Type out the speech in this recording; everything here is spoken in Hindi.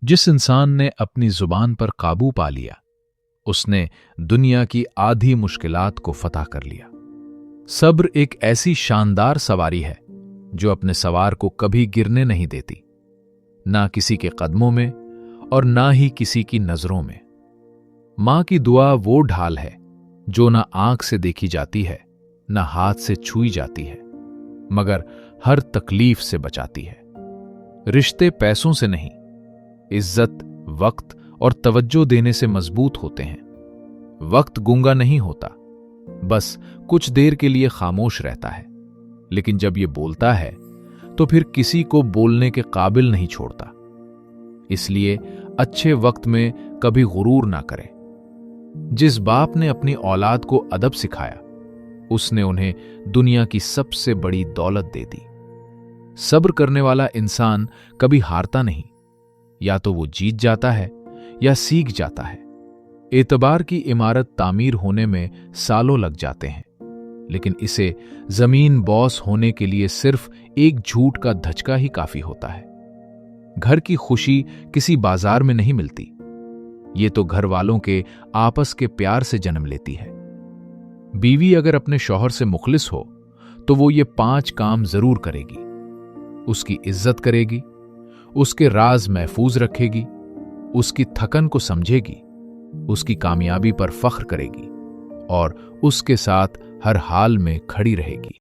जिस इंसान ने अपनी जुबान पर काबू पा लिया, उसने दुनिया की आधी मुश्किलात को फतह कर लिया। सब्र एक ऐसी शानदार सवारी है जो अपने सवार को कभी गिरने नहीं देती, ना किसी के कदमों में और ना ही किसी की नजरों में। मां की दुआ वो ढाल है जो ना आंख से देखी जाती है, ना हाथ से छुई जाती है, मगर हर तकलीफ से बचाती है। रिश्ते पैसों से नहीं, इज्जत, वक्त और तवज्जो देने से मजबूत होते हैं। वक्त गूंगा नहीं होता, बस कुछ देर के लिए खामोश रहता है, लेकिन जब ये बोलता है तो फिर किसी को बोलने के काबिल नहीं छोड़ता। इसलिए अच्छे वक्त में कभी गुरूर ना करें। जिस बाप ने अपनी औलाद को अदब सिखाया, उसने उन्हें दुनिया की सबसे बड़ी दौलत दे दी। सब्र करने वाला इंसान कभी हारता नहीं, या तो वो जीत जाता है या सीख जाता है। एतबार की इमारत तामीर होने में सालों लग जाते हैं, लेकिन इसे जमीन बॉस होने के लिए सिर्फ एक झूठ का धचका ही काफी होता है। घर की खुशी किसी बाजार में नहीं मिलती, ये तो घर वालों के आपस के प्यार से जन्म लेती है। बीवी अगर अपने शौहर से मुखलिस हो तो वो ये 5 काम जरूर करेगी। उसकी इज्जत करेगी, उसके राज महफूज रखेगी, उसकी थकन को समझेगी, उसकी कामयाबी पर फख्र करेगी और उसके साथ हर हाल में खड़ी रहेगी।